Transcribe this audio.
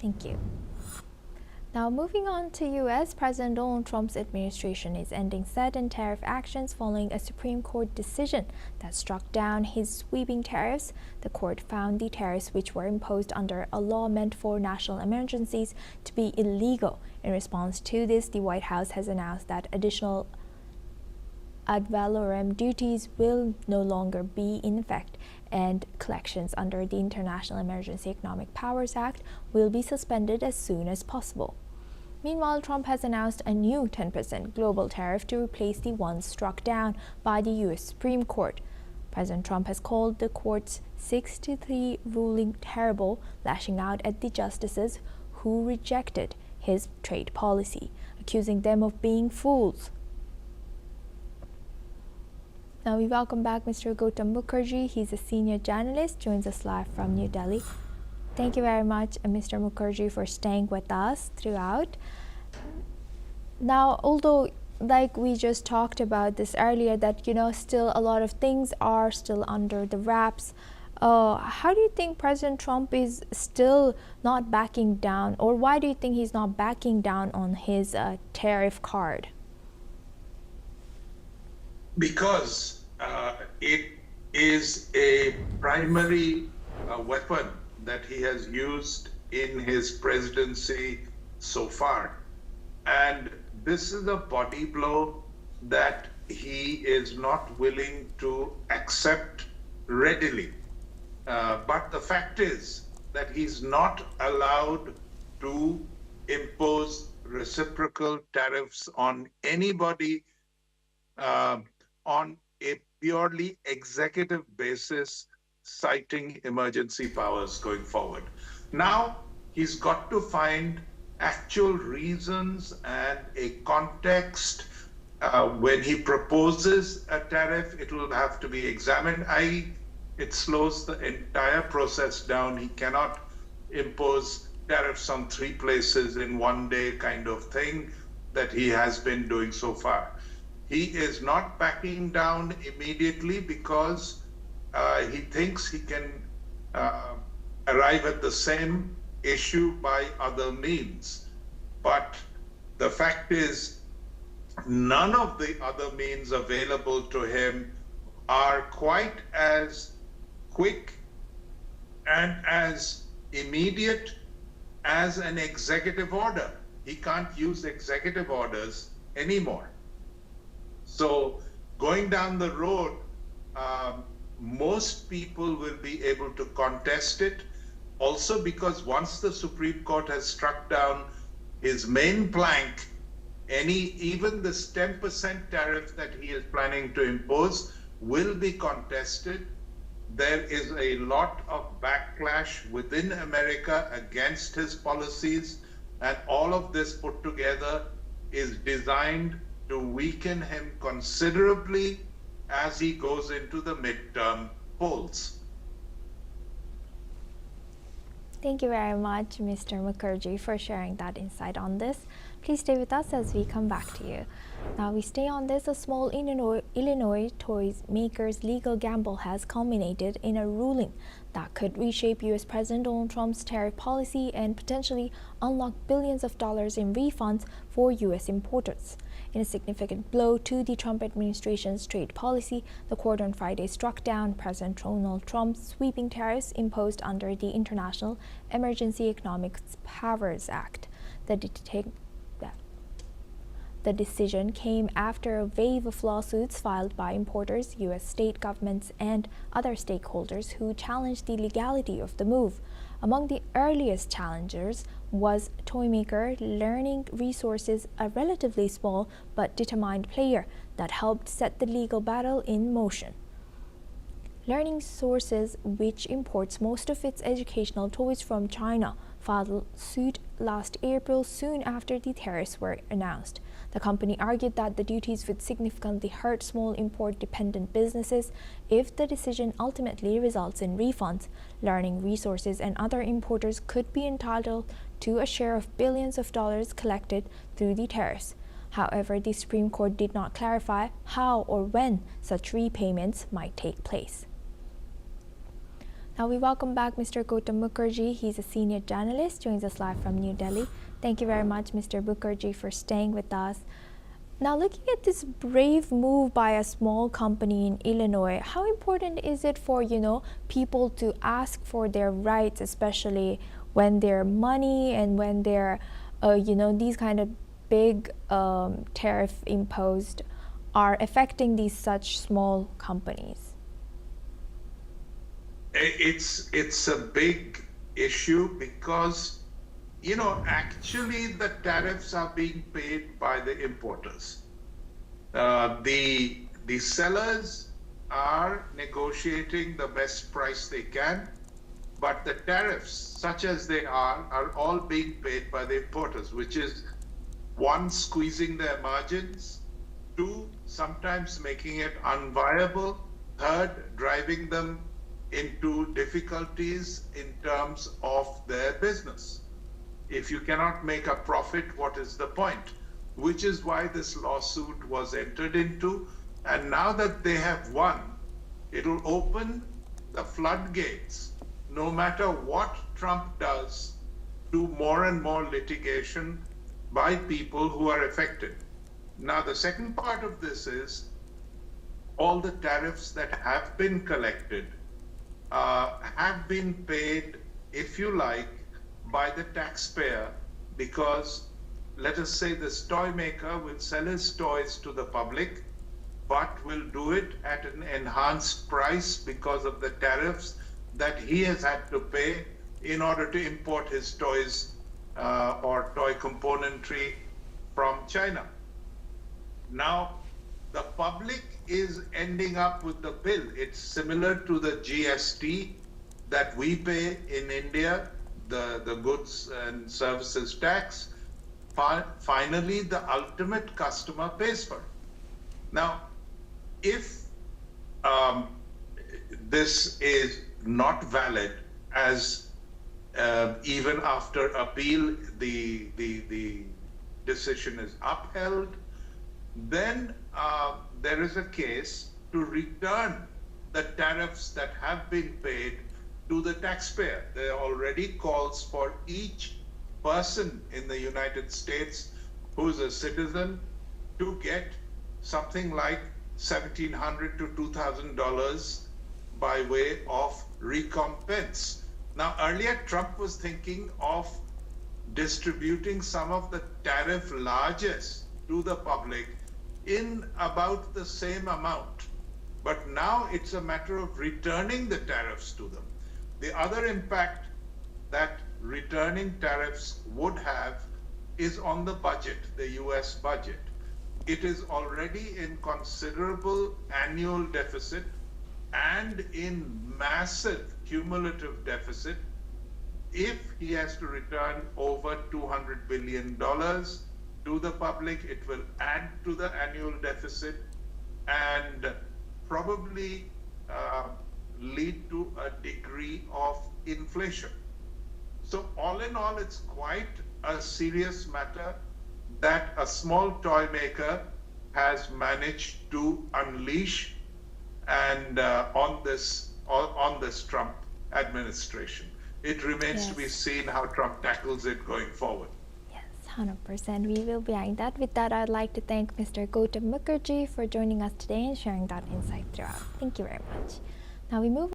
Thank you. Now moving on to U.S., President Donald Trump's administration is ending certain tariff actions following a Supreme Court decision that struck down his sweeping tariffs. The court found the tariffs, which were imposed under a law meant for national emergencies, to be illegal. In response to this, the White House has announced that additional ad valorem duties will no longer be in effect, and collections under the International Emergency Economic Powers Act will be suspended as soon as possible. Meanwhile, Trump has announced a new 10% global tariff to replace the ones struck down by the U.S. Supreme Court. President Trump has called the court's 6-3 ruling terrible, lashing out at the justices who rejected his trade policy, accusing them of being fools. Now we welcome back Mr. Gautam Mukherjee. He's a senior journalist, joins us live from New Delhi. Thank you very much, Mr. Mukherjee, for staying with us throughout. Now, although, like we just talked about this earlier, that, still a lot of things are still under the wraps, how do you think President Trump is still not backing down, or why do you think he's not backing down on his tariff card? Because it is a primary weapon that he has used in his presidency so far. And this is a body blow that he is not willing to accept readily. But the fact is that he's not allowed to impose reciprocal tariffs on anybody on a purely executive basis, citing emergency powers going forward. Now, he's got to find actual reasons and a context. When he proposes a tariff, it will have to be examined. It slows the entire process down. He cannot impose tariffs on 3 places in one day kind of thing that he has been doing so far. He is not backing down immediately because he thinks he can arrive at the same issue by other means. But the fact is, none of the other means available to him are quite as quick and as immediate as an executive order. He can't use executive orders anymore. So going down the road, most people will be able to contest it. Also because once the Supreme Court has struck down his main plank, even this 10% tariff that he is planning to impose will be contested. There is a lot of backlash within America against his policies, and all of this put together is designed to weaken him considerably as he goes into the midterm polls. Thank you very much, Mr. Mukherjee, for sharing that insight on this. Please stay with us as we come back to you. Now we stay on this. A small Illinois toy maker's legal gamble has culminated in a ruling that could reshape U.S. President Donald Trump's tariff policy and potentially unlock billions of dollars in refunds for U.S. importers. In a significant blow to the Trump administration's trade policy, the court on Friday struck down President Donald Trump's sweeping tariffs imposed under the International Emergency Economic Powers Act. The decision came after a wave of lawsuits filed by importers, U.S. state governments, and other stakeholders who challenged the legality of the move. Among the earliest challengers was toymaker Learning Resources, a relatively small but determined player that helped set the legal battle in motion. Learning Resources, which imports most of its educational toys from China, filed suit last April soon after the tariffs were announced. The company argued that the duties would significantly hurt small import-dependent businesses if the decision ultimately results in refunds. Learning Resources and other importers could be entitled to a share of billions of dollars collected through the tariffs. However, the Supreme Court did not clarify how or when such repayments might take place. Now we welcome back Mr. Gautam Mukherjee. He's a senior journalist, joins us live from New Delhi. Thank you very much, Mr. Mukherjee, for staying with us. Now, looking at this brave move by a small company in Illinois, how important is it for, people to ask for their rights, especially when their money and when they're, these kind of big tariff imposed are affecting these such small companies? It's a big issue because actually the tariffs are being paid by the importers. The sellers are negotiating the best price they can, but the tariffs, such as they are all being paid by the importers, which is one, squeezing their margins, two, sometimes making it unviable, third, driving them into difficulties in terms of their business. If you cannot make a profit, what is the point? Which is why this lawsuit was entered into. And now that they have won, it will open the floodgates, no matter what Trump does, to more and more litigation by people who are affected. Now, the second part of this is all the tariffs that have been collected have been paid, if you like, by the taxpayer, because let us say this toy maker will sell his toys to the public, but will do it at an enhanced price because of the tariffs that he has had to pay in order to import his toys or toy componentry from China. Now, the public is ending up with the bill. It's similar to the GST that we pay in India, the goods and services tax. Finally, the ultimate customer pays for it. Now, if this is not valid, as even after appeal the decision is upheld, then there is a case to return the tariffs that have been paid to the taxpayer. There already calls for each person in the United States who's a citizen to get something like $1,700 to $2,000 by way of recompense. Now, earlier Trump was thinking of distributing some of the tariff largesse to the public in about the same amount. But now it's a matter of returning the tariffs to them. The other impact that returning tariffs would have is on the budget, the US budget. It is already in considerable annual deficit and in massive cumulative deficit. If he has to return over $200 billion to the public, it will add to the annual deficit and probably lead to a degree of inflation. So all in all, it's quite a serious matter that a small toy maker has managed to unleash and on this Trump administration. It remains to be seen how Trump tackles it going forward. 100%. We will be eyeing that. With that, I'd like to thank Mr. Gautam Mukherjee for joining us today and sharing that insight throughout. Thank you very much. Now we move